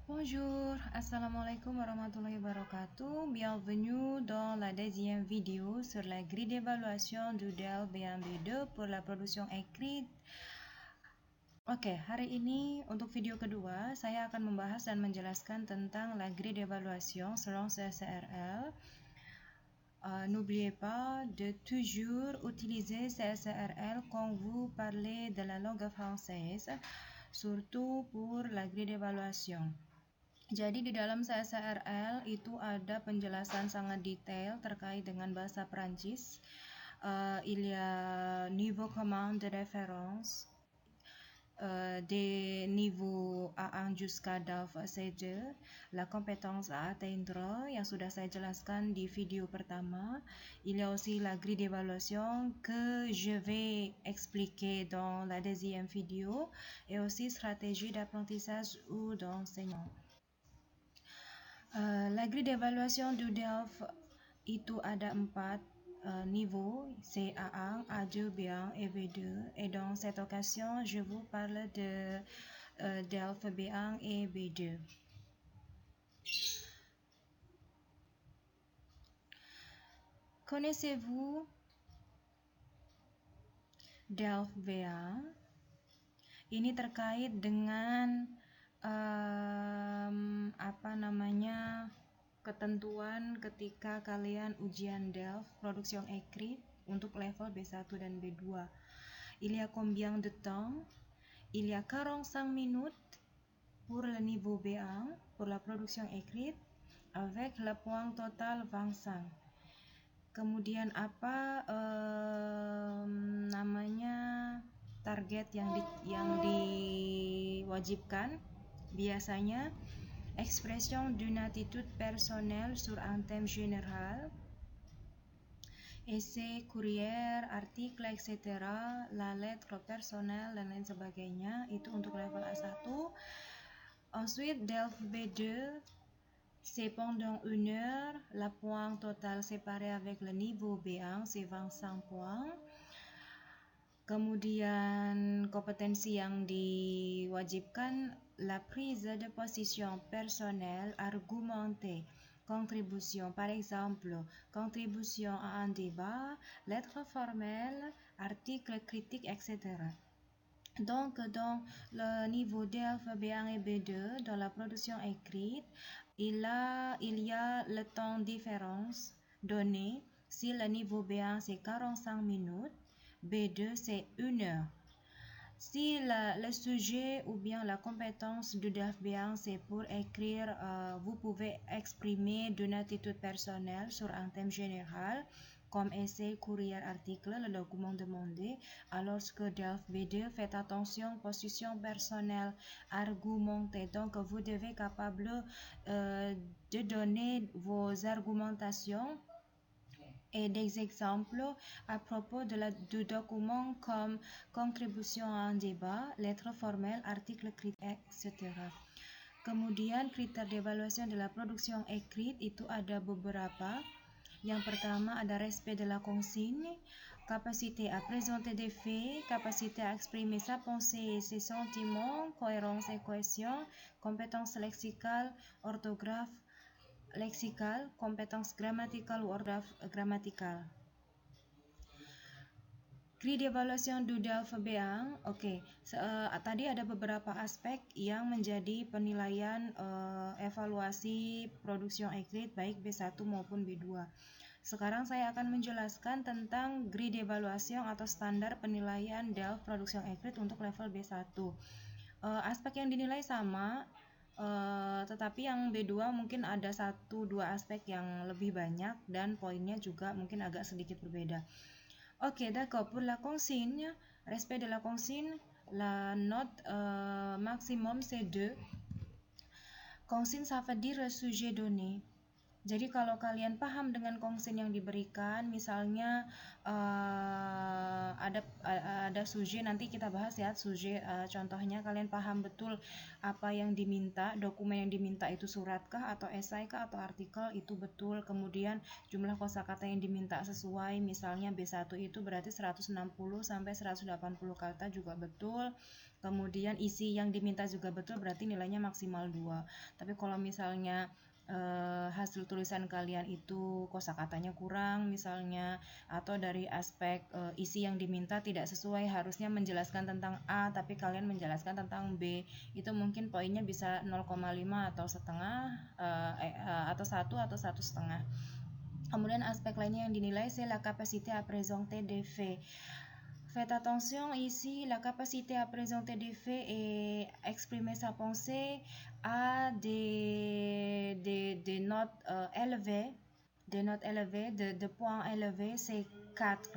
Bonjour, assalamualaikum warahmatullahi wabarakatuh. Bienvenue dans la deuxième vidéo sur la grille d'évaluation du DEL B1B2 pour la production écrite. Oke, hari ini untuk video kedua saya akan membahas dan menjelaskan tentang la grille d'évaluation selon CSRL. N'oubliez pas de toujours utiliser CSRL quand vous parlez de la langue française, surtout pour la grille d'évaluation. Jadi di dalam CSRL itu ada penjelasan sangat detail terkait dengan bahasa Prancis. Il y a niveau commun de référence, des niveaux A1 jusqu'à DAF C2, la compétence à atteindre yang sudah saya jelaskan di video pertama. Il y a aussi la grille d'évaluation que je vais expliquer dans la deuxième vidéo et aussi stratégie d'apprentissage ou d'enseignement. La grille d'évaluation du DELF itu ada 4 niveau, c'est A1, A2, B1 et B2. Et dans cette occasion, je vous parle de DELF B1 et B2. Connaissez-vous DELF B1? Ini terkait dengan ketentuan ketika kalian ujian DELF production écrite untuk level B1 dan B2. Il y a combien de temps? Il y a 45 minutes pour le niveau B1 pour la production écrite avec le point total 25. Kemudian apa target yang diwajibkan? Biasanya expression d'une attitude personnelle sur un thème général, essai, courrier, article, etc., la lettre personnelle dan lain sebagainya. Itu untuk level A1. Ensuite, DELF B2, c'est pendant 1 heure. La point totale séparée avec le niveau B1, c'est 25 points. Kemudian kompetensi yang diwajibkan, la prise de position personnelle argumentée, contribution, par exemple, contribution à un débat, lettre formelle, article critique, etc. Donc, dans le niveau DELF B1 et B2, dans la production écrite, il y a le temps différence donné. Si le niveau B1 c'est 45 minutes, B2 c'est 1 heure. Si le sujet ou bien la compétence du DELF B1 c'est pour écrire, vous pouvez exprimer d'une attitude personnelle sur un thème général, comme essai, courrier, article, le document demandé, alors que DELF B2, faites attention, position personnelle, argumentée. Donc, vous devez capable de donner vos argumentations et des exemples à propos du document comme contribution à un débat, lettre formelle, article critique, etc. Kemudian critère d'évaluation de la production écrite itu ada beberapa. Yang pertama ada respect de la consigne, capacité à présenter des faits, capacité à exprimer sa pensée et ses sentiments, cohérence et cohésion, compétence lexicale, orthographe lexikal, compétence grammaticale ou orthographe grammaticale. Grille d'évaluation du DELF B1. Tadi ada beberapa aspek yang menjadi penilaian evaluasi production écrite baik B1 maupun B2. Sekarang saya akan menjelaskan tentang grille d'évaluation atau standar penilaian DELF production écrite untuk level B1. Aspek yang dinilai sama, tetapi yang B2 mungkin ada 1-2 aspek yang lebih banyak dan poinnya juga mungkin agak sedikit berbeda. D'accord. Pour la consigne, respect de la consigne, la note maximum c'est 2. Consigne ça veut dire sujet donné. Jadi kalau kalian paham dengan consigne yang diberikan, misalnya ada sujet, nanti kita bahas ya sujet, contohnya kalian paham betul apa yang diminta, dokumen yang diminta itu surat kah atau esai kah atau artikel, itu betul. Kemudian jumlah kosakata yang diminta sesuai, misalnya B1 itu berarti 160 sampai 180 kata juga betul. kemudian isi yang diminta juga betul, berarti nilainya maksimal 2. Tapi kalau misalnya hasil tulisan kalian itu kosakatanya kurang misalnya, atau dari aspek isi yang diminta tidak sesuai, harusnya menjelaskan tentang A tapi kalian menjelaskan tentang B, itu mungkin poinnya bisa 0,5 atau setengah, atau 1 atau 1,5. Kemudian aspek lainnya yang dinilai c'est la capacité à présenter des faits. Faites attention ici, la capacité à présenter des faits et exprimer sa pensée a des notes élevées, de points élevés, c'est 4.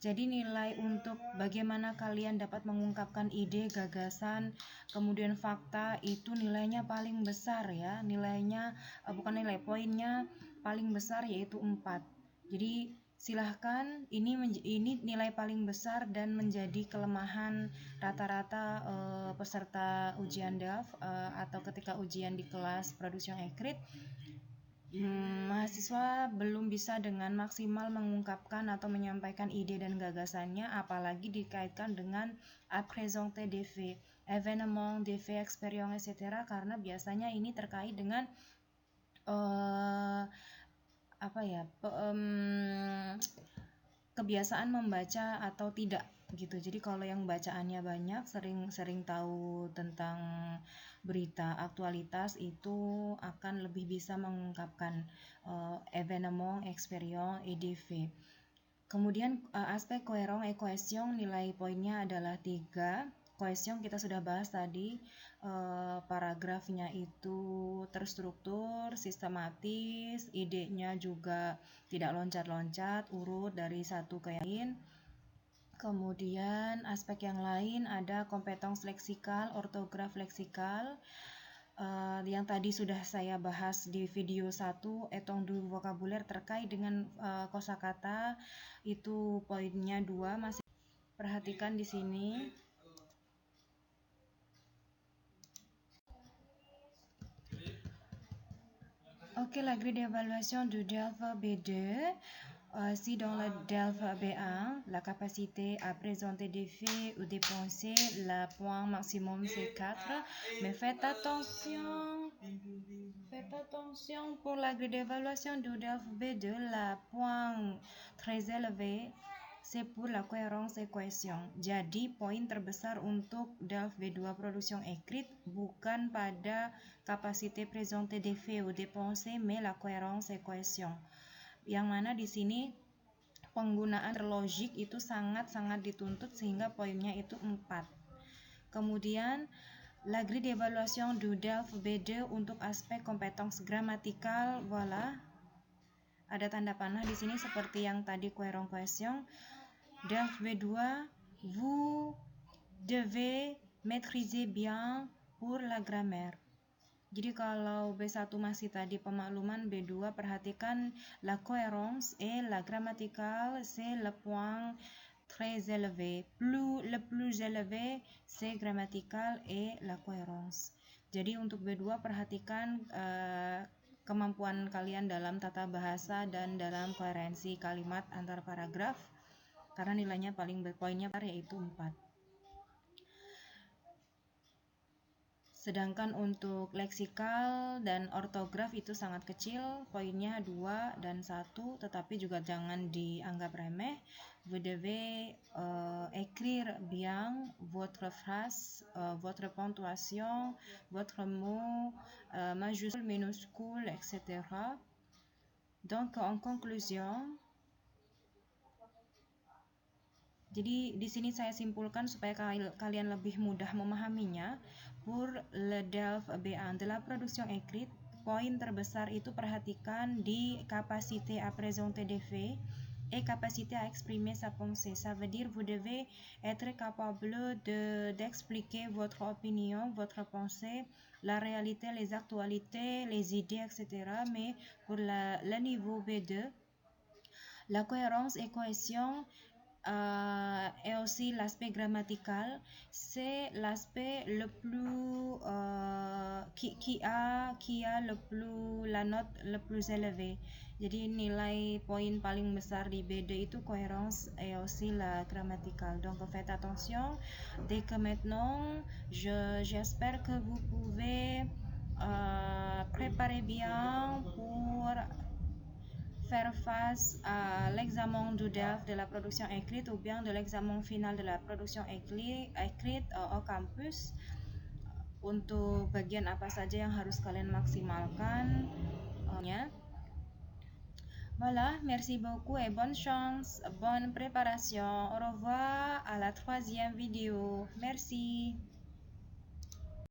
Jadi nilai untuk bagaimana kalian dapat mengungkapkan ide, gagasan, kemudian fakta itu nilainya paling besar ya. Nilainya bukan nilai, poinnya paling besar yaitu 4. Jadi silahkan, ini nilai paling besar dan menjadi kelemahan rata-rata peserta ujian DELF atau ketika ujian di kelas production écrite. Mahasiswa belum bisa dengan maksimal mengungkapkan atau menyampaikan ide dan gagasannya, apalagi dikaitkan dengan à présenter des faits, événements, des faits, expérience, etc. Karena biasanya ini terkait dengan kebiasaan membaca atau tidak gitu. Jadi kalau yang bacaannya banyak, sering tahu tentang berita aktualitas, itu akan lebih bisa mengungkapkan événement, expérience, et des faits. Kemudian aspek cohérence et cohésion, nilai poinnya adalah 3. Cohesion kita sudah bahas tadi, paragrafnya itu terstruktur, sistematis, idenya juga tidak loncat-loncat, urut dari satu ke yang lain. Kemudian aspek yang lain ada kompetens leksikal, ortograf leksikal, yang tadi sudah saya bahas di video 1, étendue vocabulaire terkait dengan kosakata, itu poinnya 2. Masih perhatikan di sini. Ok, la grille d'évaluation du DELF B2. Si dans le DELF B1, la capacité à présenter des faits ou des pensées, le point maximum c'est 4. Mais faites attention pour la grille d'évaluation du DELF B2, le point très élevé c'est pour la cohérence et cohésion. Jadi poin terbesar untuk DELF B2 production écrite bukan pada kapasité présenter des faits ou des pensées, mais la cohérence et cohésion. Yang mana di sini penggunaan logik itu sangat-sangat dituntut sehingga poinnya itu 4. Kemudian la grille d'évaluation du DELF B2 untuk aspek kompetens gramatikal, voilà. Ada tanda panah di sini seperti yang tadi cohérence cohésion. DELF B2, vous devez maîtriser bien pour la grammaire. Jadi kalau B1 masih tadi pemakluman, B2 perhatikan la cohérence et la grammaticale, c'est le point très élevé. Le plus élevé, c'est grammatical et la cohérence. Jadi untuk B2 perhatikan kemampuan kalian dalam tata bahasa dan dalam koherensi kalimat antar paragraf, karena nilainya poinnya yaitu 4. Sedangkan untuk leksikal dan ortograf itu sangat kecil, poinnya 2 dan 1, tetapi juga jangan dianggap remeh. Vous devez écrire bien votre phrase, votre ponctuation, votre mot, majuscule, minuscule, etc. Donc en conclusion, jadi di sini saya simpulkan supaya kalian lebih mudah memahaminya. Pour le DELF B1 de la production écrite, poin terbesar itu perhatikan di capacité à présenter des faits et capacité à exprimer sa pensée. Ça veut dire vous devez être capable d'expliquer votre opinion, votre pensée, la réalité, les actualités, les idées, etc. Mais pour le niveau B2, la cohérence et cohésion et aussi l'aspect grammatical, c'est l'aspect le plus qui a la note le plus élevée. Jadi nilai poin paling besar di B2 itu cohérence et aussi la grammaticale. Donc faites attention. Dès que maintenant, j'espère que vous pouvez préparer bien pour faire face à l'examen du DELF de la production écrite ou bien de l'examen final de la production écrite au campus. Untuk bagian apa saja yang harus kalian maksimalkan nya. Voilà, merci beaucoup et bonne chance, bonne préparation. Au revoir à la 3e vidéo. Merci.